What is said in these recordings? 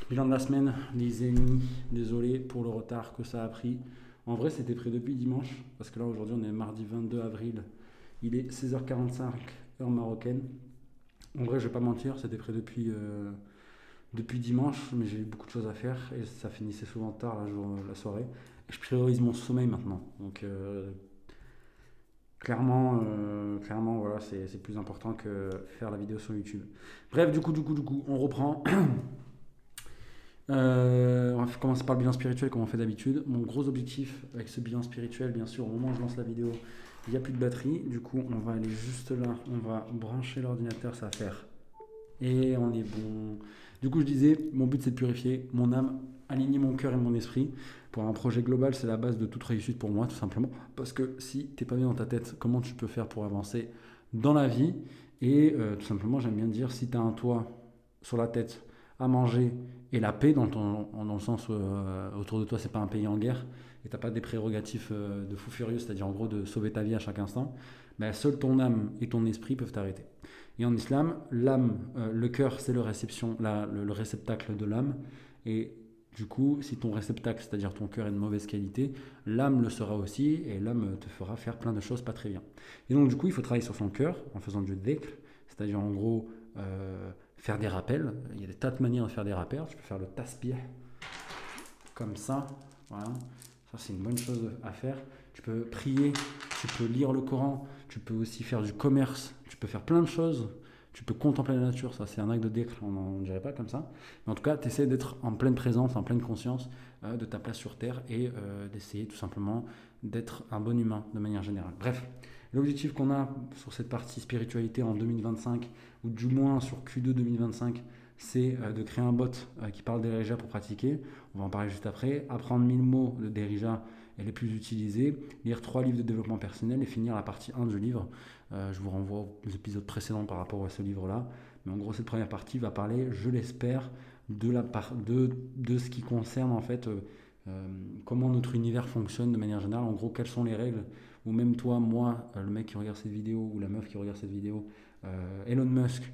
Bilan de la semaine, les amis, désolé pour le retard que ça a pris. En vrai, c'était prêt depuis dimanche, parce que là, aujourd'hui, on est mardi 22 avril. Il est 16h45, heure marocaine. En vrai, je vais pas mentir, c'était prêt depuis dimanche, mais j'ai eu beaucoup de choses à faire et ça finissait souvent tard la soirée. Et je priorise mon sommeil maintenant. Donc, clairement, voilà, c'est plus important que faire la vidéo sur YouTube. Bref, du coup, on reprend. On va commencer par le bilan spirituel comme on fait d'habitude. Mon gros objectif avec ce bilan spirituel, bien sûr, au moment où je lance la vidéo, il n'y a plus de batterie. Du coup, on va aller juste là, on va brancher l'ordinateur, ça va faire. Et on est bon. Du coup, je disais, mon but c'est de purifier mon âme, aligner mon cœur et mon esprit. Pour un projet global, c'est la base de toute réussite pour moi, tout simplement. Parce que si t'es pas bien dans ta tête, comment tu peux faire pour avancer dans la vie? Et tout simplement, j'aime bien dire, si tu as un toit sur la tête, à manger et la paix dans le sens où autour de toi, c'est pas un pays en guerre et t'as pas des prérogatives de fou furieux, c'est-à-dire en gros de sauver ta vie à chaque instant, ben, seul ton âme et ton esprit peuvent t'arrêter. Et en islam, l'âme, le cœur, c'est le réceptacle de l'âme. Et du coup, si ton réceptacle, c'est-à-dire ton cœur, est de mauvaise qualité, l'âme le sera aussi et l'âme te fera faire plein de choses pas très bien. Et donc, du coup, il faut travailler sur son cœur en faisant du dhikr, c'est-à-dire en gros faire des rappels. Il y a des tas de manières de faire des rappels. Tu peux faire le tasbih comme ça. Voilà. Ça, c'est une bonne chose à faire. Tu peux prier, tu peux lire le Coran, tu peux aussi faire du commerce, tu peux faire plein de choses. Tu peux contempler la nature, ça c'est un acte de dhikr, on ne dirait pas comme ça. Mais en tout cas, tu essaies d'être en pleine présence, en pleine conscience de ta place sur Terre et d'essayer tout simplement d'être un bon humain de manière générale. Bref, l'objectif qu'on a sur cette partie spiritualité en 2025, ou du moins sur Q2 2025, c'est de créer un bot qui parle d'Erija pour pratiquer. On va en parler juste après. Apprendre 1000 mots de d'Erija et les plus utilisés. Lire 3 livres de développement personnel et finir la partie 1 du livre. Je vous renvoie aux épisodes précédents par rapport à ce livre-là. Mais en gros, cette première partie va parler, je l'espère, de ce qui concerne en fait comment notre univers fonctionne de manière générale. En gros, quelles sont les règles. Ou même toi, moi, le mec qui regarde cette vidéo, ou la meuf qui regarde cette vidéo, Elon Musk,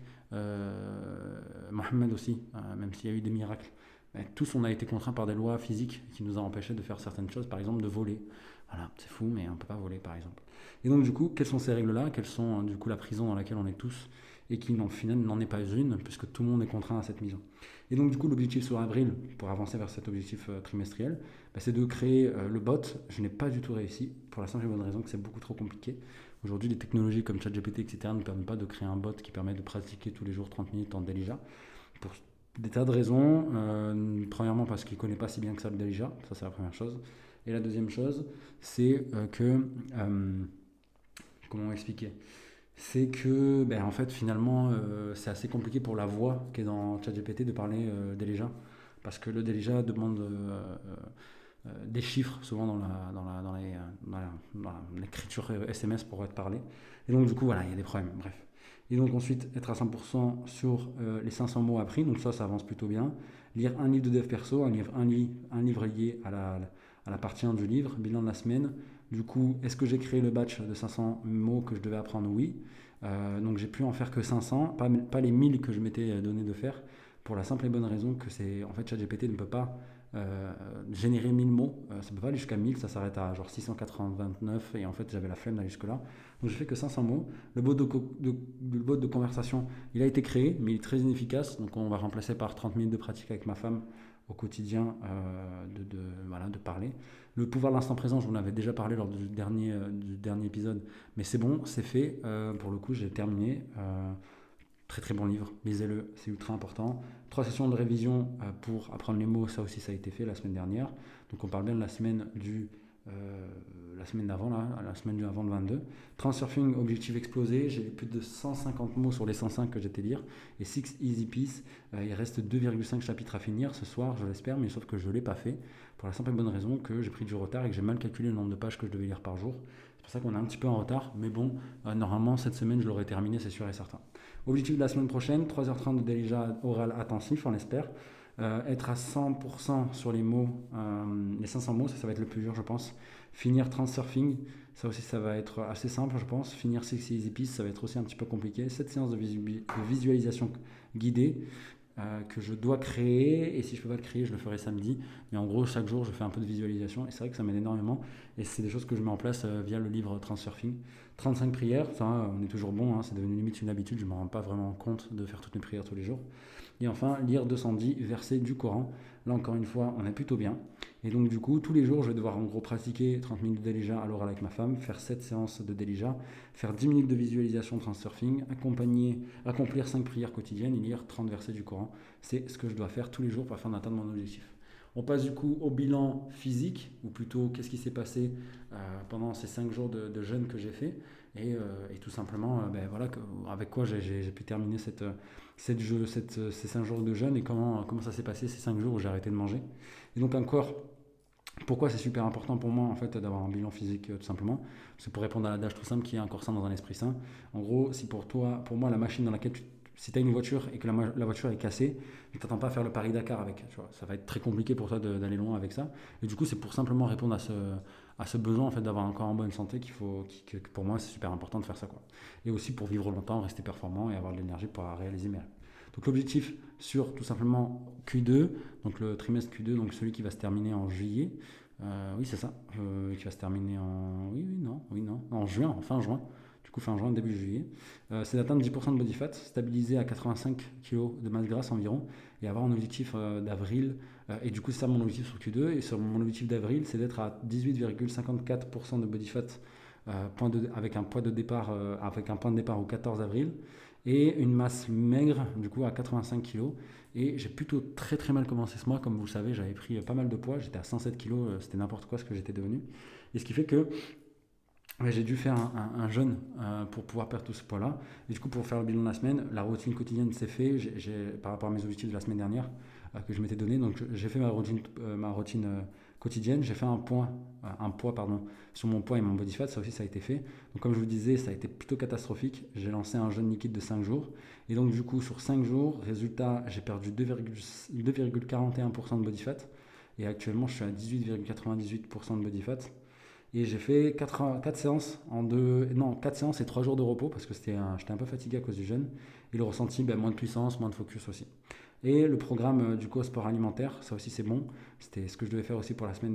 Mohamed aussi, même s'il y a eu des miracles. Mais tous, on a été contraints par des lois physiques qui nous ont empêchés de faire certaines choses, par exemple de voler. Voilà, c'est fou, mais on ne peut pas voler, par exemple. Et donc, du coup, quelles sont ces règles-là? Quelles sont, du coup, la prison dans laquelle on est tous et qui, en final, n'en est pas une, puisque tout le monde est contraint à cette mise. Et donc, du coup, l'objectif sur avril, pour avancer vers cet objectif trimestriel, bah, c'est de créer le bot. Je n'ai pas du tout réussi, pour la simple et bonne raison que c'est beaucoup trop compliqué. Aujourd'hui, les technologies comme ChatGPT, etc., ne permettent pas de créer un bot qui permet de pratiquer tous les jours 30 minutes en Delija. Pour des tas de raisons. Premièrement, parce qu'il ne connaît pas si bien que ça le Delija. Ça, c'est la première chose. Et la deuxième chose, c'est que. Comment expliquer? C'est que, ben, en fait, finalement, c'est assez compliqué pour la voix qui est dans ChatGPT de parler Delija. Parce que le Delija demande des chiffres, souvent dans l'écriture SMS pour être parlé. Et donc, du coup, voilà, il y a des problèmes. Bref. Et donc, ensuite, être à 100% sur les 500 mots appris. Donc, ça avance plutôt bien. Lire un livre de dev perso, un livre lié à la partie 1 du livre, bilan de la semaine. Du coup, est-ce que j'ai créé le batch de 500 mots que je devais apprendre? Oui. Donc, j'ai pu en faire que 500, pas les 1000 que je m'étais donné de faire, pour la simple et bonne raison que c'est, en fait, ChatGPT ne peut pas générer 1000 mots, ça peut pas aller jusqu'à 1000, ça s'arrête à genre 689 et en fait j'avais la flemme d'aller jusque là. Donc j'ai fait que 500 mots. Le bot de conversation, il a été créé, mais il est très inefficace, donc on va remplacer par 30 minutes de pratique avec ma femme au quotidien voilà, de parler. Le pouvoir de l'instant présent, je vous en avais déjà parlé lors du dernier épisode, mais c'est bon, c'est fait. Pour le coup, j'ai terminé. Très très bon livre, lisez-le, c'est ultra important. 3 sessions de révision pour apprendre les mots, ça aussi ça a été fait la semaine dernière. Donc on parle bien de la semaine d'avant, là, la semaine du avant le 22. Transurfing, objectif explosé, j'ai plus de 150 mots sur les 105 que j'étais lire. Et Six Easy Peace, il reste 2,5 chapitres à finir ce soir, je l'espère, mais sauf que je ne l'ai pas fait. Pour la simple et bonne raison que j'ai pris du retard et que j'ai mal calculé le nombre de pages que je devais lire par jour. C'est pour ça qu'on est un petit peu en retard, mais bon, normalement cette semaine je l'aurai terminé, c'est sûr et certain. Objectif de la semaine prochaine, 3h30 de déjà oral intensif, on espère. Être à 100% sur les mots, les 500 mots, ça va être le plus dur, je pense. Finir Transurfing, ça aussi, ça va être assez simple, je pense. Finir Six Easy Peace, ça va être aussi un petit peu compliqué. 7 séances de visualisation guidée. que je dois créer, et si je peux pas le créer, je le ferai samedi. Mais en gros, chaque jour, je fais un peu de visualisation, et c'est vrai que ça m'aide énormément, et c'est des choses que je mets en place via le livre Transurfing. 35 prières, ça, on est toujours bon, hein, c'est devenu limite une habitude, je ne me rends pas vraiment compte de faire toutes mes prières tous les jours. Et enfin, lire 210 versets du Coran. Là, encore une fois, on est plutôt bien. Et donc, du coup, tous les jours, je vais devoir en gros pratiquer 30 minutes de Delija à l'oral avec ma femme, faire 7 séances de Delija, faire 10 minutes de visualisation Transurfing, accomplir 5 prières quotidiennes et lire 30 versets du Coran. C'est ce que je dois faire tous les jours afin d'atteindre mon objectif. On passe du coup au bilan physique, ou plutôt qu'est-ce qui s'est passé pendant ces 5 jours de jeûne que j'ai fait. Et tout simplement, voilà, avec quoi j'ai pu terminer ces 5 jours de jeûne et comment ça s'est passé ces 5 jours où j'ai arrêté de manger. Et donc encore, pourquoi c'est super important pour moi en fait d'avoir un bilan physique tout simplement. C'est pour répondre à l'adage tout simple qui est un corps sain dans un esprit sain. En gros, si pour moi la machine dans laquelle si tu as une voiture et que la voiture est cassée, tu t'attends pas à faire le Paris-Dakar avec. Tu vois. Ça va être très compliqué pour toi d'aller loin avec ça. Et du coup, c'est pour simplement répondre à ce besoin en fait, d'avoir un corps en bonne santé que pour moi, c'est super important de faire ça. Quoi. Et aussi pour vivre longtemps, rester performant et avoir de l'énergie pour réaliser mes rêves. Donc l'objectif sur tout simplement Q2, donc le trimestre Q2, donc celui qui va se terminer en juillet, oui c'est ça, qui va se terminer en juin, en fin juin, du coup fin juin, début juillet, c'est d'atteindre 10% de body fat, stabiliser à 85 kg de masse grasse environ, et avoir un objectif d'avril, et du coup c'est ça mon objectif sur Q2, et sur mon objectif d'avril c'est d'être à 18,54% de body fat, avec un point de départ au 14 avril, et une masse maigre du coup à 85 kg. Et j'ai plutôt très très mal commencé ce mois, comme vous le savez, j'avais pris pas mal de poids, j'étais à 107 kg, c'était n'importe quoi ce que j'étais devenu. Et ce qui fait que j'ai dû faire un jeûne pour pouvoir perdre tout ce poids-là. Et du coup, pour faire le bilan de la semaine, la routine quotidienne s'est faite par rapport à mes objectifs de la semaine dernière que je m'étais donné. Donc, j'ai fait ma routine quotidienne. J'ai fait un poids sur mon poids et mon body fat. Ça aussi, ça a été fait. Donc, comme je vous disais, ça a été plutôt catastrophique. J'ai lancé un jeûne liquide de 5 jours. Et donc, du coup, sur 5 jours, résultat, j'ai perdu 2,41% de body fat. Et actuellement, je suis à 18,98% de body fat. Et j'ai fait 4 séances 4 séances et 3 jours de repos parce que j'étais un peu fatigué à cause du jeûne. Et le ressenti, moins de puissance, moins de focus aussi. Et le programme du coup sport alimentaire, ça aussi c'est bon. C'était ce que je devais faire aussi pour la semaine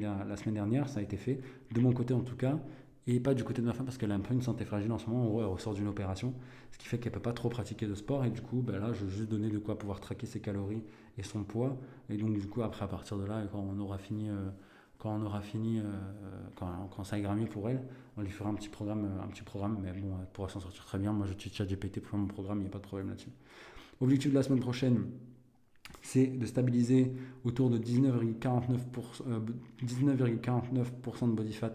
dernière, ça a été fait, de mon côté en tout cas. Et pas du côté de ma femme parce qu'elle a un peu une santé fragile en ce moment. En gros, elle ressort d'une opération, ce qui fait qu'elle ne peut pas trop pratiquer de sport. Et du coup, là, je vais juste donner de quoi pouvoir traquer ses calories et son poids. Et donc, du coup, après, à partir de là, quand on aura fini, quand ça ira mieux pour elle, on lui fera un petit programme. Mais bon, elle pourra s'en sortir très bien. Moi, j'utilise ChatGPT pour mon programme, il n'y a pas de problème là-dessus. Objectif de la semaine prochaine, c'est de stabiliser autour de 19,49% de body fat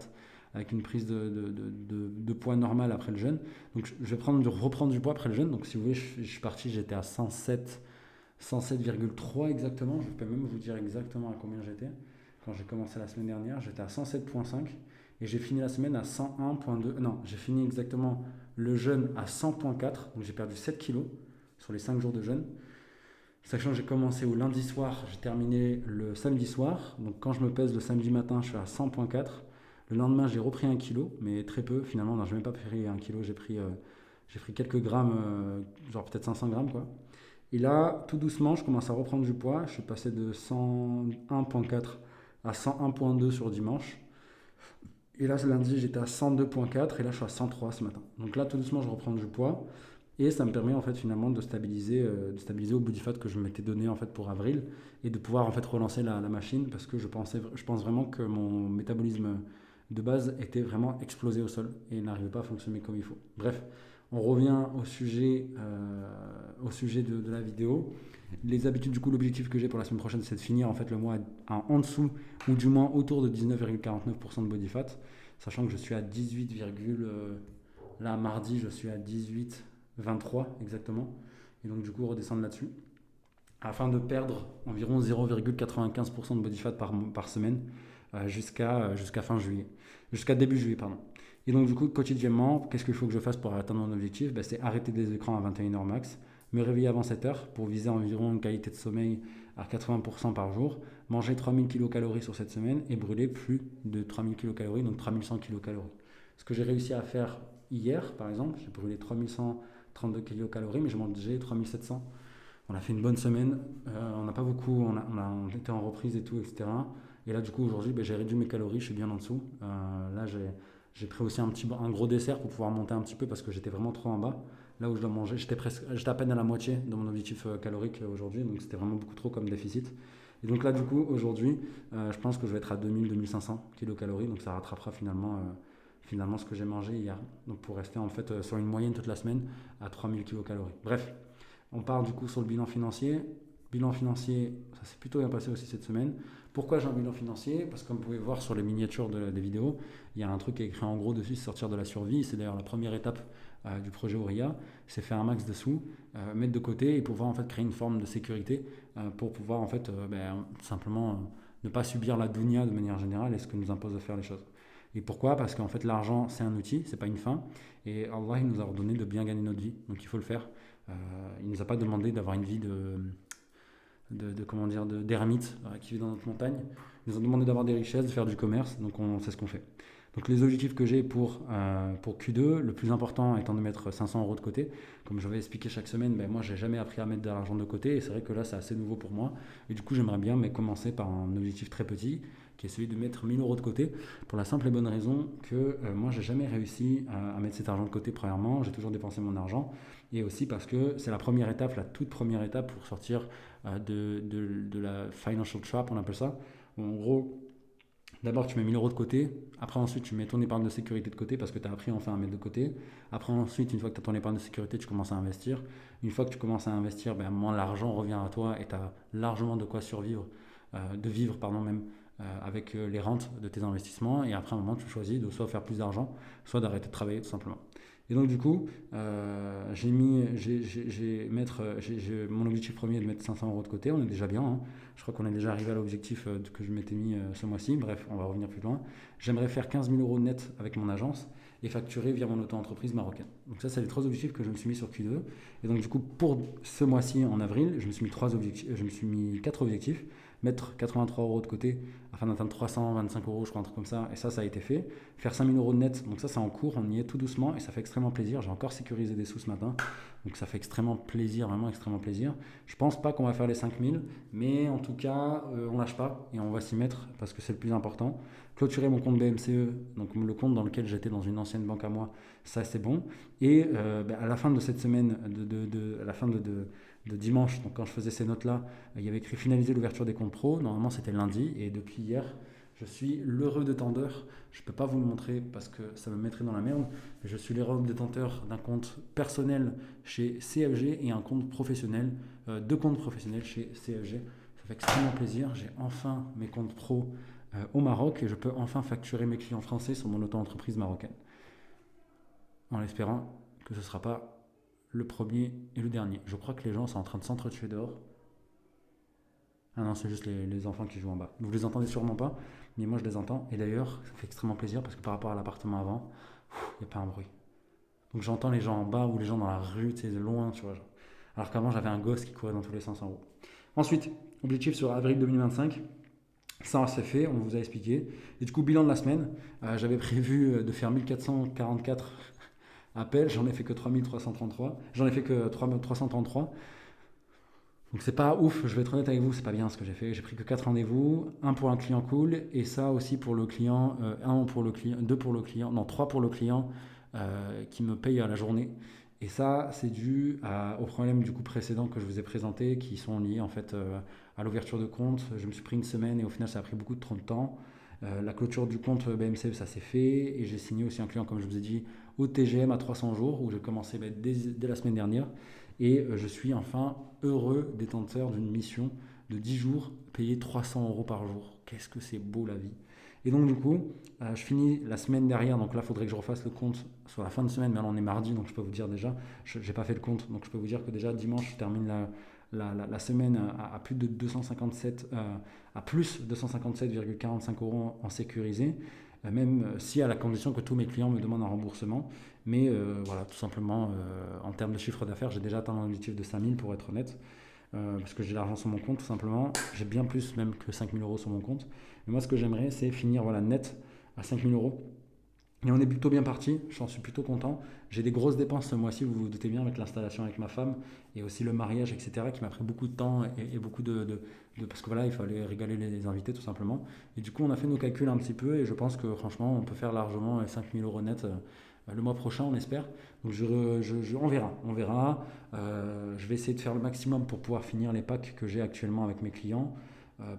avec une prise de poids normal après le jeûne. Donc je vais reprendre du poids après le jeûne. Donc si vous voulez, je suis parti, j'étais à 107,3 exactement. Je peux même vous dire exactement à combien j'étais. Quand j'ai commencé la semaine dernière, j'étais à 107,5 et j'ai fini la semaine à 101,2. Non, j'ai fini exactement le jeûne à 100,4. Donc j'ai perdu 7 kilos sur les 5 jours de jeûne. Sachant que j'ai commencé au lundi soir, j'ai terminé le samedi soir. Donc quand je me pèse le samedi matin, je suis à 100,4. Le lendemain, j'ai repris 1 kg, mais très peu finalement. Non, je n'ai même pas pris 1 kg, j'ai pris quelques grammes, genre peut-être 500 grammes quoi. Et là, tout doucement, je commence à reprendre du poids. Je suis passé de 101,4 à 101,2 sur dimanche. Et là, ce lundi, j'étais à 102,4 et là, je suis à 103 ce matin. Donc là, tout doucement, je reprends du poids. Et ça me permet en fait finalement de stabiliser au body fat que je m'étais donné en fait pour avril et de pouvoir en fait relancer la machine parce que je pense vraiment que mon métabolisme de base était vraiment explosé au sol et n'arrivait pas à fonctionner comme il faut. Bref, on revient au sujet de la vidéo. Les habitudes, du coup, l'objectif que j'ai pour la semaine prochaine, c'est de finir en fait le mois en dessous ou du moins autour de 19,49% de body fat, sachant que je suis à 18, là mardi, je suis à 18,23 exactement, et donc du coup redescendre là-dessus afin de perdre environ 0,95% de body fat par semaine jusqu'à début juillet pardon. Et donc du coup quotidiennement, qu'est-ce qu'il faut que je fasse pour atteindre mon objectif? C'est arrêter des écrans à 21h max, me réveiller avant 7h pour viser environ une qualité de sommeil à 80% par jour, manger 3000 kcal sur cette semaine et brûler plus de 3000 kcal, donc 3100 kcal. Ce que j'ai réussi à faire hier par exemple, j'ai brûlé 3132 kcal mais j'ai mangé 3700. On a fait une bonne semaine, on n'a pas beaucoup, on était en reprise et tout, etc. Et là, du coup, aujourd'hui, ben, j'ai réduit mes calories, je suis bien en dessous. Là, j'ai pris aussi un gros dessert pour pouvoir monter un petit peu parce que j'étais vraiment trop en bas. Là où je dois manger, j'étais à peine à la moitié de mon objectif calorique aujourd'hui, donc c'était vraiment beaucoup trop comme déficit. Et donc là, du coup, aujourd'hui, je pense que je vais être à 2000-2500 kilocalories, donc ça rattrapera finalement ce que j'ai mangé hier. Donc pour rester en fait sur une moyenne toute la semaine à 3000 kilocalories. Bref, on part du coup sur le bilan financier. Bilan financier, ça s'est plutôt bien passé aussi cette semaine. Pourquoi j'ai un bilan financier? Parce que comme vous pouvez voir sur les miniatures des vidéos, il y a un truc qui est écrit en gros dessus, sortir de la survie. C'est d'ailleurs la première étape du projet Ouria, c'est faire un max de sous, mettre de côté et pouvoir en fait créer une forme de sécurité pour pouvoir en fait simplement ne pas subir la dunya de manière générale et ce que nous impose de faire les choses. Et pourquoi? Parce qu'en fait l'argent c'est un outil, c'est pas une fin. Et Allah il nous a ordonné de bien gagner notre vie, donc il faut le faire. Il nous a pas demandé d'avoir une vie comment dire, d'ermite qui vit dans notre montagne. Ils nous ont demandé d'avoir des richesses, de faire du commerce, donc c'est ce qu'on fait. Donc les objectifs que j'ai pour Q2, le plus important étant de mettre 500 euros de côté. Comme je vais expliquer chaque semaine, ben moi j'ai jamais appris à mettre de l'argent de côté et c'est vrai que là c'est assez nouveau pour moi. Et du coup j'aimerais bien commencer par un objectif très petit qui est celui de mettre 1000 euros de côté pour la simple et bonne raison que moi j'ai jamais réussi à mettre cet argent de côté premièrement, j'ai toujours dépensé mon argent et aussi parce que c'est la première étape, la toute première étape pour sortir de la financial trap, on appelle ça. En gros, d'abord, tu mets 1000 euros de côté. Après, ensuite, tu mets ton épargne de sécurité de côté parce que tu as appris enfin à mettre de côté. Après, ensuite, une fois que tu as ton épargne de sécurité, tu commences à investir. Une fois que tu commences à investir, ben, moins l'argent revient à toi et tu as largement de quoi survivre, de vivre, pardon, même avec les rentes de tes investissements. Et après, à un moment, tu choisis de soit faire plus d'argent, soit d'arrêter de travailler tout simplement. Et donc, du coup, mon objectif premier est de mettre 500 euros de côté. On est déjà bien, hein. Je crois qu'on est déjà arrivé à l'objectif que je m'étais mis ce mois-ci. Bref, on va revenir plus loin. J'aimerais faire 15 000 euros net avec mon agence et facturer via mon auto-entreprise marocaine. Donc ça, c'est les 3 objectifs que je me suis mis sur Q2. Et donc du coup, pour ce mois-ci, en avril, je me suis mis 4 objectifs. Mettre 83 euros de côté afin d'atteindre 325 euros, je crois, un truc comme ça. Et ça a été fait. Faire 5 000 euros de net, donc ça, c'est en cours. On y est tout doucement et ça fait extrêmement plaisir. J'ai encore sécurisé des sous ce matin. Donc ça fait extrêmement plaisir, vraiment extrêmement plaisir. Je pense pas qu'on va faire les 5000, mais en tout cas, on lâche pas et on va s'y mettre parce que c'est le plus important. Clôturer mon compte BMCE, donc le compte dans lequel j'étais dans une ancienne banque à moi, ça c'est bon. Et à la fin de cette semaine, à la fin de dimanche, donc quand je faisais ces notes-là, il y avait écrit finaliser l'ouverture des comptes pro. Normalement c'était lundi et depuis hier, je suis l'heureux détenteur. Je ne peux pas vous le montrer parce que ça me mettrait dans la merde. Mais je suis l'heureux détenteur d'un compte personnel chez CFG et un compte professionnel, 2 comptes professionnels chez CFG. Ça fait extrêmement plaisir. J'ai enfin mes comptes pro au Maroc et je peux enfin facturer mes clients français sur mon auto-entreprise marocaine. En espérant que ce ne sera pas le premier et le dernier. Je crois que les gens sont en train de s'entretuer dehors. Ah non, c'est juste les enfants qui jouent en bas. Vous les entendez sûrement pas, mais moi je les entends. Et d'ailleurs, ça fait extrêmement plaisir parce que par rapport à l'appartement avant, il n'y a pas un bruit. Donc j'entends les gens en bas ou les gens dans la rue, tu sais, de loin, tu vois. Genre. Alors qu'avant, j'avais un gosse qui courait dans tous les sens en haut. Ensuite, objectif sur avril 2025. Ça, c'est fait, on vous a expliqué. Et du coup, bilan de la semaine. J'avais prévu de faire 1444 appels. J'en ai fait que 3333. J'en ai fait que 333. Donc c'est pas ouf, je vais être honnête avec vous, c'est pas bien ce que j'ai fait. J'ai pris que 4 rendez-vous, un pour un client cool, et ça aussi pour le client, un pour le client, 2 pour le client, non 3 pour le client qui me paye à la journée. Et ça, c'est dû aux problèmes du coup précédents que je vous ai présentés, qui sont liés en fait à l'ouverture de compte. Je me suis pris une semaine et au final ça a pris beaucoup trop de temps. La clôture du compte BMC, ça s'est fait, et j'ai signé aussi un client, comme je vous ai dit, au TGM à 300 jours, où j'ai commencé dès la semaine dernière. Et je suis enfin heureux détenteur d'une mission de 10 jours, payé 300 euros par jour. Qu'est-ce que c'est beau la vie. Et donc du coup, je finis la semaine derrière, donc là il faudrait que je refasse le compte sur la fin de semaine, mais là on est mardi, donc je peux vous dire déjà, je n'ai pas fait le compte, donc je peux vous dire que déjà dimanche je termine la semaine à plus de 257, à plus 257,45 euros en sécurisé, même si à la condition que tous mes clients me demandent un remboursement. Mais voilà, tout simplement, en termes de chiffre d'affaires, j'ai déjà atteint l'objectif de 5000 pour être honnête, parce que j'ai l'argent sur mon compte tout simplement. J'ai bien plus même que 5000 euros sur mon compte. Mais moi, ce que j'aimerais, c'est finir net à 5000 euros. Et on est plutôt bien parti, j'en suis plutôt content. J'ai des grosses dépenses ce mois-ci, vous vous doutez bien, avec l'installation avec ma femme et aussi le mariage, etc., qui m'a pris beaucoup de temps et beaucoup parce que voilà, il fallait régaler les invités tout simplement. Et du coup, on a fait nos calculs un petit peu et je pense que franchement, on peut faire largement 5000 euros net le mois prochain, on espère. Donc on verra, on verra. Je vais essayer de faire le maximum pour pouvoir finir les packs que j'ai actuellement avec mes clients.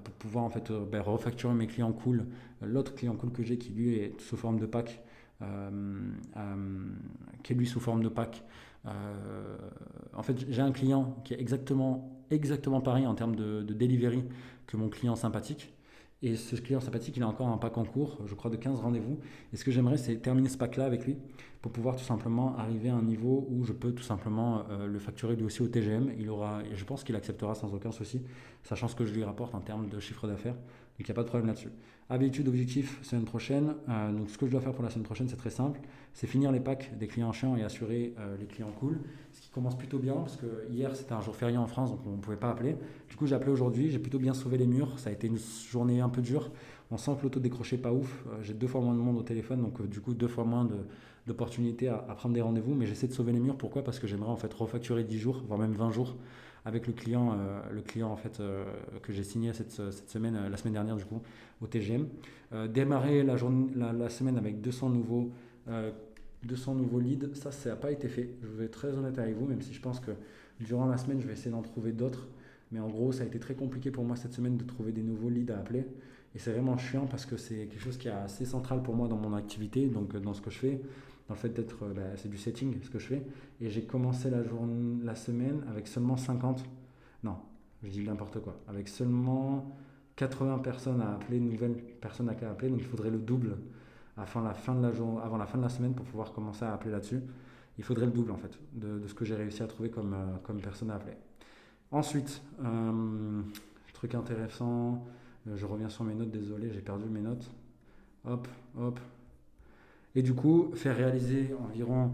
Pour pouvoir en fait refacturer mes clients cool. L'autre client cool que j'ai qui lui est sous forme de pack, euh, euh, qui est lui sous forme de pack. En fait, j'ai un client qui est exactement pareil en termes de delivery que mon client sympathique. Et ce client sympathique, il a encore un pack en cours, je crois de 15 rendez-vous. Et ce que j'aimerais, c'est terminer ce pack-là avec lui pour pouvoir tout simplement arriver à un niveau où je peux tout simplement le facturer lui aussi au TGM. Et je pense qu'il acceptera sans aucun souci, sachant ce que je lui rapporte en termes de chiffre d'affaires. Donc il n'y a pas de problème là-dessus. Habitude, objectif, semaine prochaine. Donc ce que je dois faire pour la semaine prochaine, c'est très simple. C'est finir les packs des clients chiants et assurer les clients cool. Ce qui commence plutôt bien parce que hier c'était un jour férié en France donc on ne pouvait pas appeler. Du coup j'ai appelé aujourd'hui, j'ai plutôt bien sauvé les murs. Ça a été une journée un peu dure. On sent que l'auto décrochait pas ouf. J'ai 2 fois moins de monde au téléphone donc du coup 2 fois moins d'opportunités à prendre des rendez-vous. Mais j'essaie de sauver les murs. Pourquoi? Parce que j'aimerais en fait refacturer 10 jours, voire même 20 jours avec le client en fait que j'ai signé cette semaine, la semaine dernière du coup au TGM. Démarrer la semaine avec 200 nouveaux leads, ça n'a pas été fait. Je vais être très honnête avec vous, même si je pense que durant la semaine, je vais essayer d'en trouver d'autres. Mais en gros, ça a été très compliqué pour moi cette semaine de trouver des nouveaux leads à appeler. Et c'est vraiment chiant parce que c'est quelque chose qui est assez central pour moi dans mon activité, donc dans ce que je fais, dans le fait d'être, c'est du setting ce que je fais. Et j'ai commencé la semaine avec seulement 50, non, je dis n'importe quoi, avec seulement 80 personnes à appeler, nouvelles personnes à appeler, donc il faudrait le double avant la fin de la semaine pour pouvoir commencer à appeler là-dessus. Il faudrait le double en fait de ce que j'ai réussi à trouver comme personne à appeler. Ensuite, truc intéressant, je reviens sur mes notes, désolé, j'ai perdu mes notes. Hop, hop. Et du coup, faire réaliser environ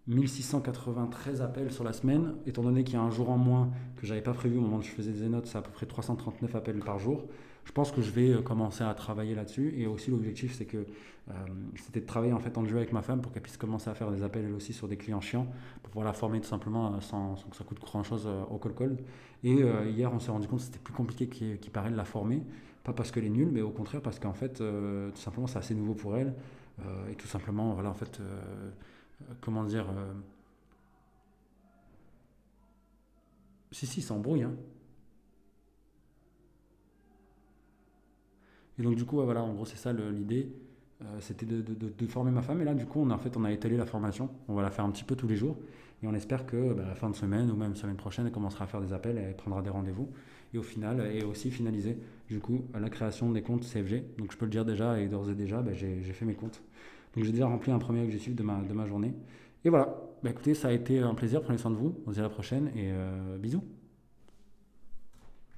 1693 appels sur la semaine, étant donné qu'il y a un jour en moins que j'avais pas prévu au moment où je faisais des notes, c'est à peu près 339 appels par jour. Je pense que je vais commencer à travailler là-dessus. Et aussi l'objectif, c'était de travailler en fait en duo avec ma femme pour qu'elle puisse commencer à faire des appels elle aussi sur des clients chiants, pour pouvoir la former tout simplement sans que ça coûte grand-chose au call. Et hier, on s'est rendu compte que c'était plus compliqué qu'il paraît de la former. Pas parce qu'elle est nulle, mais au contraire parce qu'en fait, tout simplement, c'est assez nouveau pour elle. Et tout simplement, voilà, en fait, comment dire, si, ça embrouille, hein. Et donc du coup, ouais, voilà, en gros, c'est ça l'idée. C'était de former ma femme. Et là, du coup, on a étalé la formation. On va la faire un petit peu tous les jours. Et on espère que à la fin de semaine ou même semaine prochaine, elle commencera à faire des appels, elle prendra des rendez-vous. Et au final, et aussi finaliser, du coup, la création des comptes CFG. Donc je peux le dire déjà, et d'ores et déjà, j'ai fait mes comptes. Donc j'ai déjà rempli un premier objectif de ma journée. Et voilà. Écoutez, ça a été un plaisir. Prenez soin de vous. On se dit à la prochaine et bisous.